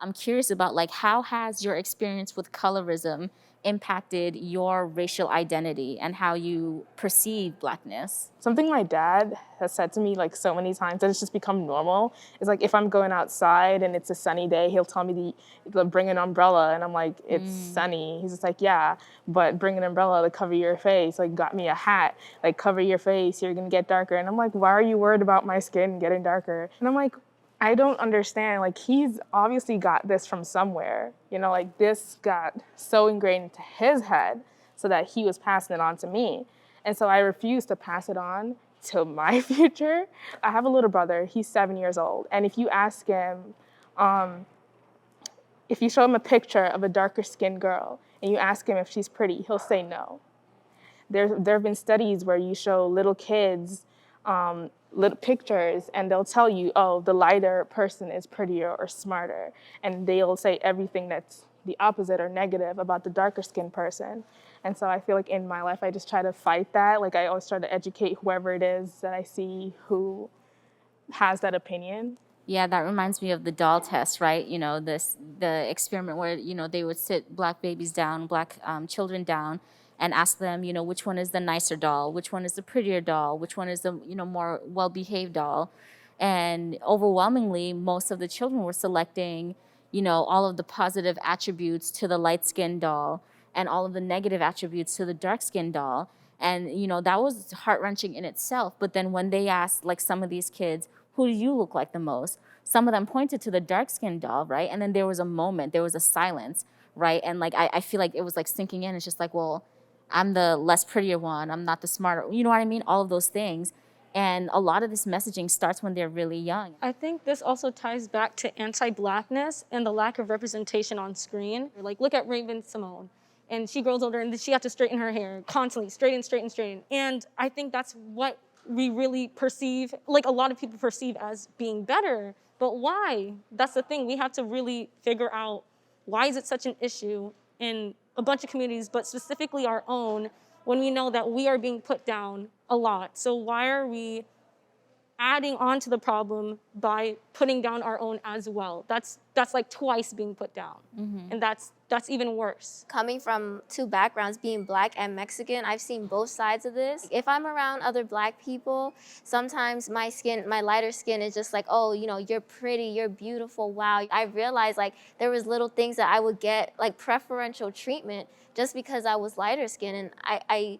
I'm curious about like how has your experience with colorism impacted your racial identity and how you perceive Blackness? Something my dad has said to me like so many times that it's just become normal is like if I'm going outside and it's a sunny day, he'll tell me to bring an umbrella, and I'm like, it's sunny. He's just like, yeah, but bring an umbrella to cover your face. Like, got me a hat, like cover your face, you're gonna get darker. And I'm like, why are you worried about my skin getting darker? And I'm like, I don't understand. Like, he's obviously got this from somewhere. You know, like this got so ingrained into his head so that he was passing it on to me. And so I refuse to pass it on to my future. I have a little brother, he's 7 years old. And if you ask him, if you show him a picture of a darker skinned girl and you ask him if she's pretty, he'll say no. There have been studies where you show little kids little pictures and they'll tell you, oh, the lighter person is prettier or smarter. And they'll say everything that's the opposite or negative about the darker skinned person. And so I feel like in my life, I just try to fight that. Like I always try to educate whoever it is that I see who has that opinion. Yeah, that reminds me of the doll test, right? You know, the experiment where, you know, they would sit black babies down, black children down, and ask them, you know, which one is the nicer doll, which one is the prettier doll, which one is the, you know, more well-behaved doll. And overwhelmingly, most of the children were selecting, you know, all of the positive attributes to the light-skinned doll and all of the negative attributes to the dark-skinned doll. And, you know, that was heart-wrenching in itself. But then when they asked, like, some of these kids, who do you look like the most? Some of them pointed to the dark-skinned doll, right? And then there was a moment, there was a silence, right? And, like, I feel like it was, like, sinking in. It's just like, well, I'm the less prettier one. I'm not the smarter. You know what I mean? All of those things. And a lot of this messaging starts when they're really young. I think this also ties back to anti-Blackness and the lack of representation on screen. Like, look at Raven Simone. And she grows older and she had to straighten her hair constantly, straighten. And I think that's what we really perceive, like a lot of people perceive as being better. But why? That's the thing. We have to really figure out why is it such an issue in a bunch of communities, but specifically our own, when we know that we are being put down a lot. So why are we adding on to the problem by putting down our own as well? That's like twice being put down. And that's even worse. Coming from two backgrounds, being Black and Mexican, I've seen both sides of this. If I'm around other Black people, sometimes my lighter skin is just like, oh, you know, you're pretty, you're beautiful, wow. I realized like there was little things that I would get like preferential treatment just because I was lighter skin. And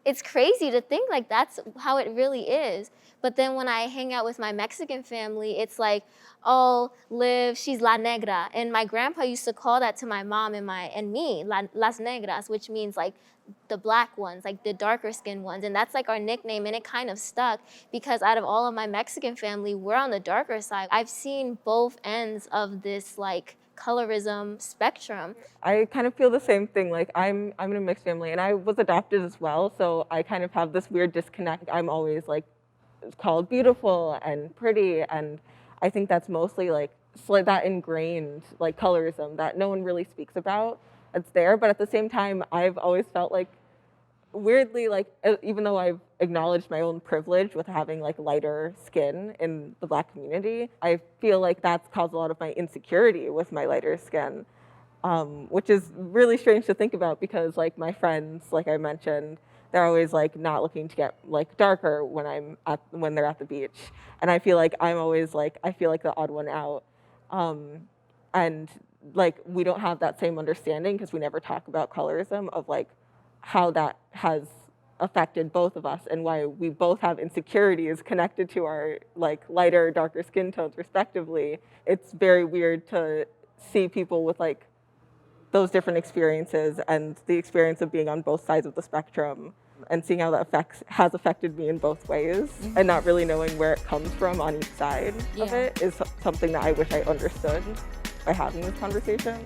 it's crazy to think like that's how it really is. But then when I hang out with my Mexican family, it's like, oh, Liv, she's La Negra. And my grandpa used to call that to my mom and me, Las Negras, which means like the Black ones, like the darker skinned ones. And that's like our nickname, and it kind of stuck because out of all of my Mexican family, we're on the darker side. I've seen both ends of this like colorism spectrum. I kind of feel the same thing. Like I'm in a mixed family and I was adopted as well. So I kind of have this weird disconnect. I'm always like called beautiful and pretty. And I think that's mostly like that ingrained like colorism that no one really speaks about. It's there. But at the same time, I've always felt like weirdly, like even though I've acknowledged my own privilege with having like lighter skin in the Black community, I feel like that's caused a lot of my insecurity with my lighter skin, which is really strange to think about because like my friends, like I mentioned, they're always like not looking to get like darker when they're at the beach, and I feel like I'm always like I feel like the odd one out, and like we don't have that same understanding because we never talk about colorism of like how that has affected both of us and why we both have insecurities connected to our like lighter, darker skin tones respectively. It's very weird to see people with like those different experiences and the experience of being on both sides of the spectrum and seeing how that has affected me in both ways and not really knowing where it comes from on each side of it is something that I wish I understood by having this conversation.